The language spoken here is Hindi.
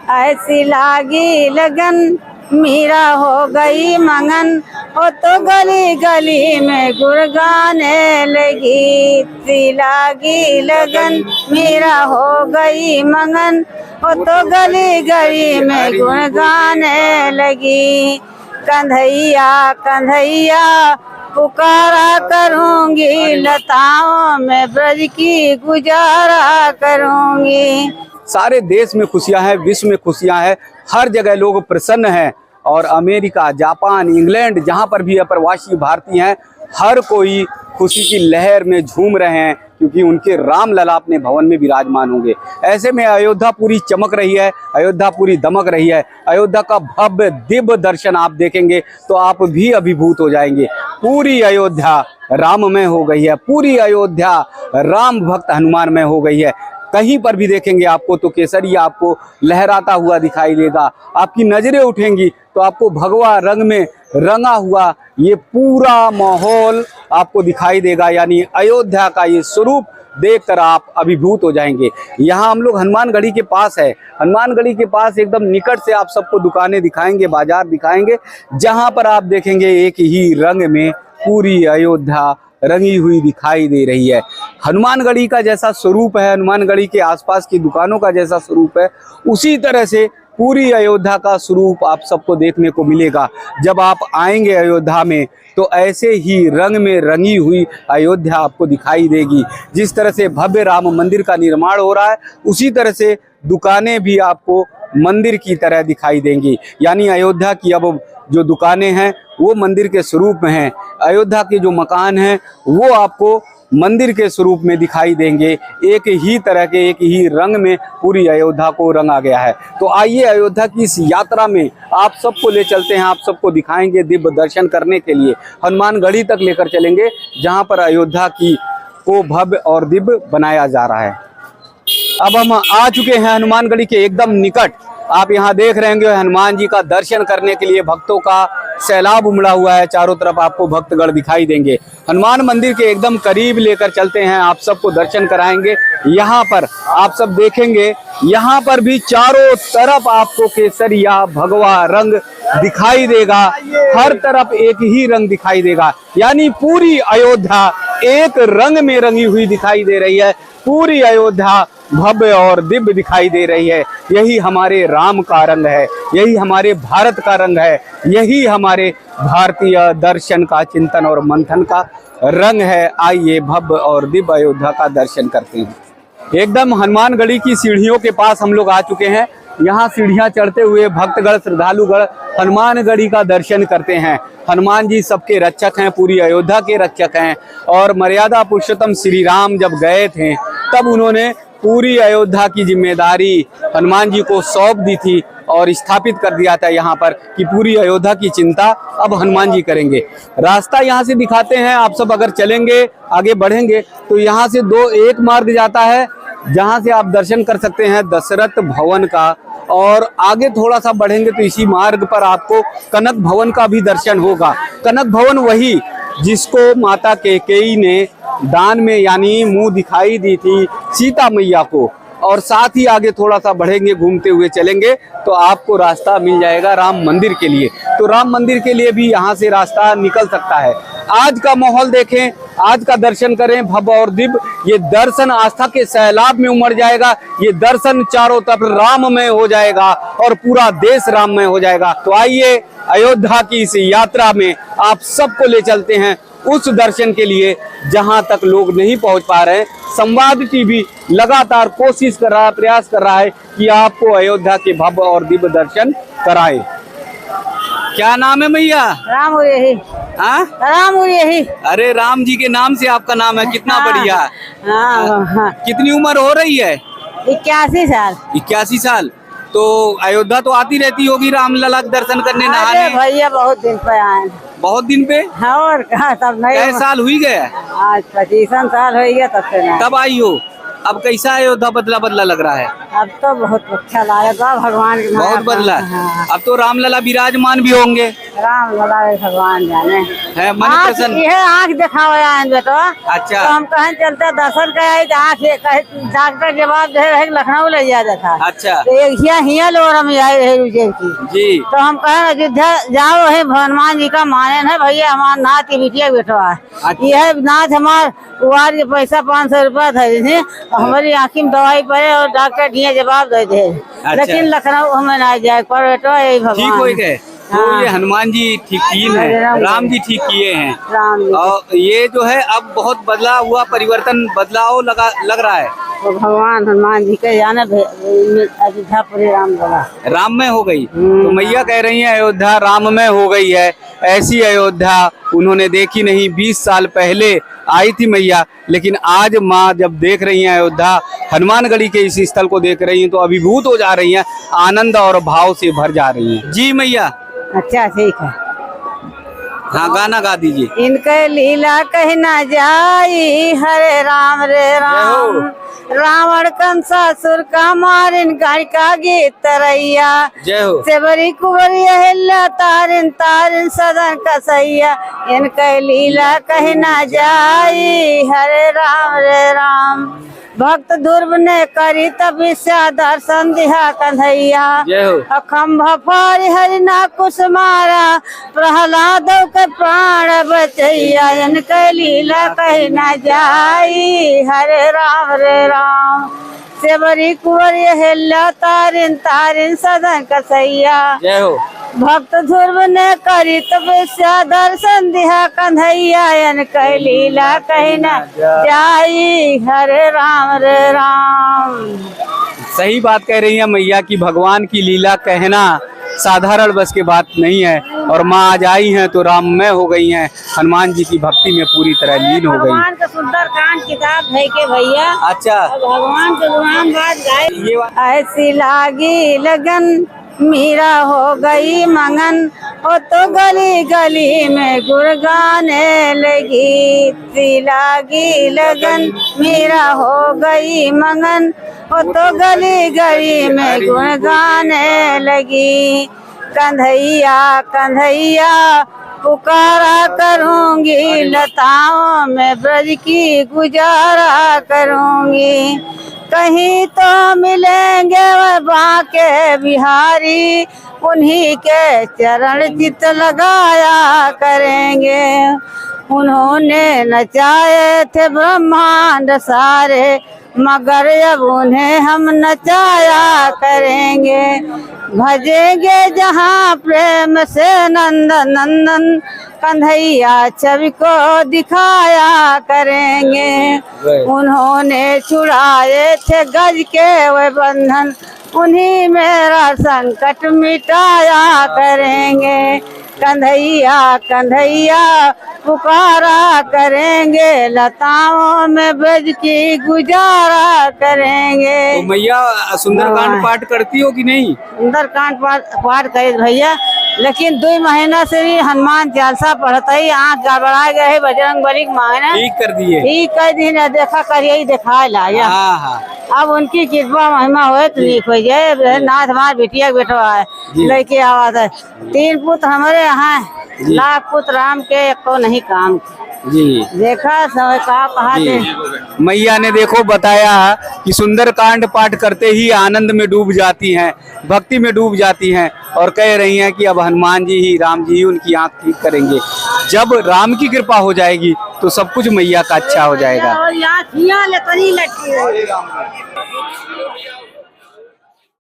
ऐसी लागी लगन मीरा हो गई मंगन, वो तो गली गली में गुड़ गाने लगी। ऐसी लागी लगन मीरा हो गई मंगन, वो तो गली गली में गुड़ गाने लगी। कंधैया कंधैया पुकारा करूंगी, लताओं में ब्रज की गुजारा करूंगी। सारे देश में खुशियां हैं, विश्व में खुशियां हैं, हर जगह लोग प्रसन्न हैं। और अमेरिका, जापान, इंग्लैंड, जहां पर भी अप्रवासी भारतीय हैं, हर कोई खुशी की लहर में झूम रहे हैं, क्योंकि उनके राम लला अपने भवन में विराजमान होंगे। ऐसे में अयोध्या पूरी चमक रही है, अयोध्या पूरी दमक रही है। अयोध्या का भव्य दिव्य दर्शन आप देखेंगे तो आप भी अभिभूत हो जाएंगे। पूरी अयोध्या राममय हो गई है, पूरी अयोध्या राम भक्त हनुमानमय हो गई है। कहीं पर भी देखेंगे आपको तो केसरिया आपको लहराता हुआ दिखाई देगा। आपकी नजरें उठेंगी तो आपको भगवा रंग में रंगा हुआ ये पूरा माहौल आपको दिखाई देगा। यानी अयोध्या का ये स्वरूप देखकर आप अभिभूत हो जाएंगे। यहाँ हम लोग हनुमानगढ़ी के पास है। हनुमानगढ़ी के पास एकदम निकट से आप सबको दुकानें दिखाएंगे, बाजार दिखाएंगे, जहाँ पर आप देखेंगे एक ही रंग में पूरी अयोध्या रंगी हुई दिखाई दे रही है। हनुमानगढ़ी का जैसा स्वरूप है, हनुमानगढ़ी के आसपास की दुकानों का जैसा स्वरूप है, उसी तरह से पूरी अयोध्या का स्वरूप आप सबको देखने को मिलेगा। जब आप आएंगे अयोध्या में तो ऐसे ही रंग में रंगी हुई अयोध्या आपको दिखाई देगी। जिस तरह से भव्य राम मंदिर का निर्माण हो रहा है, उसी तरह से दुकानें भी आपको मंदिर की तरह दिखाई देंगी। यानी अयोध्या की अब जो दुकानें हैं वो मंदिर के स्वरूप में हैं। अयोध्या के जो मकान हैं वो आपको मंदिर के स्वरूप में दिखाई देंगे। एक ही तरह के, एक ही रंग में पूरी अयोध्या को रंगा गया है। तो आइए अयोध्या की इस यात्रा में आप सबको ले चलते हैं, आप सबको दिखाएंगे। दिव्य दर्शन करने के लिए हनुमानगढ़ी तक लेकर चलेंगे, जहां पर अयोध्या की को भव्य और दिव्य बनाया जा रहा है। अब हम आ चुके हैं हनुमानगढ़ी के एकदम निकट। आप यहाँ देख रहे होंगे हनुमान जी का दर्शन करने के लिए भक्तों का सैलाब उमड़ा हुआ है। चारों तरफ आपको भक्तगण दिखाई देंगे। हनुमान मंदिर के एकदम करीब लेकर चलते हैं, आप सबको दर्शन कराएंगे। यहाँ पर आप सब देखेंगे, यहाँ पर भी चारों तरफ आपको केसरिया भगवा रंग दिखाई देगा। हर तरफ एक ही रंग दिखाई देगा। यानी पूरी अयोध्या एक रंग में रंगी हुई दिखाई दे रही है। पूरी अयोध्या भव्य और दिव्य दिखाई दे रही है। यही हमारे राम का रंग है, यही हमारे भारत का रंग है, यही हमारे भारतीय दर्शन का, चिंतन और मंथन का रंग है। आइए भव्य और दिव्य अयोध्या का दर्शन करते हैं। एकदम हनुमानगढ़ी की सीढ़ियों के पास हम लोग आ चुके हैं। यहाँ सीढ़ियाँ चढ़ते हुए भक्तगण, श्रद्धालुगण हनुमानगढ़ी का दर्शन करते हैं। हनुमान जी सबके रक्षक हैं, पूरी अयोध्या के रक्षक हैं। और मर्यादा पुरुषोत्तम श्री राम जब गए थे तब उन्होंने पूरी अयोध्या की जिम्मेदारी हनुमान जी को सौंप दी थी और स्थापित कर दिया था यहाँ पर कि पूरी अयोध्या की चिंता अब हनुमान जी करेंगे। रास्ता यहाँ से दिखाते हैं। आप सब अगर चलेंगे, आगे बढ़ेंगे तो यहाँ से एक मार्ग जाता है, जहाँ से आप दर्शन कर सकते हैं दशरथ भवन का। और आगे थोड़ा सा बढ़ेंगे तो इसी मार्ग पर आपको कनक भवन का भी दर्शन होगा। कनक भवन वही जिसको माता कैकेयी ने दान में यानी मुंह दिखाई दी थी सीता मैया को। और साथ ही आगे थोड़ा सा बढ़ेंगे, घूमते हुए चलेंगे तो आपको रास्ता मिल जाएगा राम मंदिर के लिए। तो राम मंदिर के लिए भी यहाँ से रास्ता निकल सकता है। आज का माहौल देखें, आज का दर्शन करें भव्य और दिव्य। ये दर्शन आस्था के सैलाब में उमड़ जाएगा। ये दर्शन चारों तरफ राममय हो जाएगा और पूरा देश राममय हो जाएगा। तो आइए अयोध्या की इस यात्रा में आप सबको ले चलते हैं उस दर्शन के लिए जहां तक लोग नहीं पहुंच पा रहे हैं। संवाद टीवी लगातार कोशिश कर रहा है, प्रयास कर रहा है कि आपको अयोध्या के भव्य और दिव्य दर्शन कराए। क्या नाम है भैया? राम यही। हाँ, राम यही। अरे राम जी के नाम से आपका नाम है, कितना बढ़िया। हाँ। कितनी उम्र हो रही है? 81 साल। 81 साल। तो अयोध्या तो आती रहती होगी राम लला के दर्शन करने, नहाने? भैया बहुत दिन पे आए। बहुत दिन पे? और कहा तब नहीं। कई साल हुई गए? आज 25 साल हो गया तब से। तब आई हो। अब कैसा अयोध्या बदला बदला लग रहा है? अब तो बहुत अच्छा लगा भगवान की बहुत बदला। हाँ। अब तो रामलला विराजमान भी होंगे, राम लला भगवान जाने है मन आँख प्रसन्न। ये आँख दिखावे आए बेटो। अच्छा। तो हम कहें चलते दर्शन करे तो आँख डॉक्टर जवाब दे रहे लखनऊ ले जा देखा। अच्छा तो एक हिया लोर में आई रहे रुझे की। जी। तो हम कहें अयोध्या जाओ है हनुमान जी का माने है भैया हमारा नाथ की बिटिया बेटो है। अच्छा। यह नाथ हमार कुआर के पैसा 500 रुपया था जैसे हमारी आँखी में दवाई पड़े और डॉक्टर दिए जवाब दे दे। अच्छा। लेकिन लखनऊ हमें ना जाए पर बेटो यही भगवान ठीक हो गए। तो हाँ। ये हनुमान जी ठीक किए हैं, राम जी ठीक किए हैं। राम जी और ये जो है अब बहुत बदला हुआ, परिवर्तन बदलाव लग रहा है। तो भगवान हनुमान जी के जाने अयोध्यापुरी राम लला राम में हो गई। तो मैया कह रही है अयोध्या राम में हो गई है। ऐसी अयोध्या उन्होंने देखी नहीं। 20 साल पहले आई थी मैया, लेकिन आज माँ जब देख रही हैं अयोध्या, हनुमानगढ़ी के इस स्थल को देख रही हैं तो अभिभूत हो जा रही हैं, आनंद और भाव से भर जा रही हैं। जी मैया। अच्छा ठीक है। हाँ गाना गा दीजिए। इनके लीला कहना जाई हरे राम रे राम। रावण कंसासुर का मारिन गाय का गीत तरैया। जय हो। सेवरी कुंवरी हिल्ला तारिन तारिन सदन कसैया। इनके लीला कहना जाई हरे राम रे राम। भक्त ध्रुव ने करी तपस्या दर्शन दिया कन्हैया। जय हो। अखम्भ फारि हरिना कुसुमारा प्रहलाद के प्राण बचैया। इनके लीला कहना जाई हरे राम रे राम। सेवरी कुंवरी हिल्ला तारिन तारिन सदन कसैया। जय हो। भक्त ध्रुव ने करी तपस्या दर्शन दिया कन्हैया। इनके लीला कहना जाई हरे राम रे राम। सही बात कह रही है मैया की भगवान की लीला कहना साधारण बस की बात नहीं है। और माँ आज आई हैं तो राम में हो गई हैं, हनुमान जी की भक्ति में पूरी तरह लीन हो गई। भगवान का सुंदर कांड किताब है के भैया। अच्छा। भगवान के गुणान बात गाय। ऐसी लागी लगन मीरा हो गई मंगन। वो तो गली गली में गुण गाने लगी। सी लागी लगन मीरा हो गई मंगन। वो तो गली गली में गुण गाने लगी। कन्हैया कन्हैया पुकारा करूंगी। लताओं में ब्रज की गुजारा करूंगी। कहीं तो मिलेंगे वह बांके बिहारी। उन्हीं के चरण चित लगाया करेंगे। उन्होंने नचाए थे ब्रह्मांड सारे, मगर अब उन्हें हम नचाया करेंगे। भजेंगे जहाँ प्रेम से नंद नंदन। कन्हैया छवि को दिखाया करेंगे। उन्होंने छुड़ाए थे गज के वे बंधन। उन्हीं मेरा संकट मिटाया करेंगे। कन्हैया कन्हैया पुकारा करेंगे। लताओं में ब्रज की गुजारा करेंगे। तो मैया सुंदरकांड पाठ करती हो कि नहीं? सुंदरकांड पाठ करे भैया, लेकिन 2 महीना से भी हनुमान चालीसा पढ़ता ही आँख गड़बड़ा गए। बजरंग बली मांगना ठीक कर दिए। ठीक कर दी ना देखा करिए दिखा लाया। हाँ हाँ। अब उनकी कृपा महिमा हो तो ठीक हो जाए। नाथ हमार बिटिया बेटो है लेके आवा था। 3 पुत्र हमारे यहाँ, लाख पुत्र राम के को नहीं काम जी। देखा समय कहा मैया ने देखो बताया कि सुंदरकांड पाठ करते ही आनंद में डूब जाती हैं, भक्ति में डूब जाती हैं और कह रही हैं कि अब हनुमान जी ही, राम जी ही उनकी आंख ठीक करेंगे। जब राम की कृपा हो जाएगी तो सब कुछ मैया का अच्छा हो जाएगा। और यहाँ लकड़ी लटकी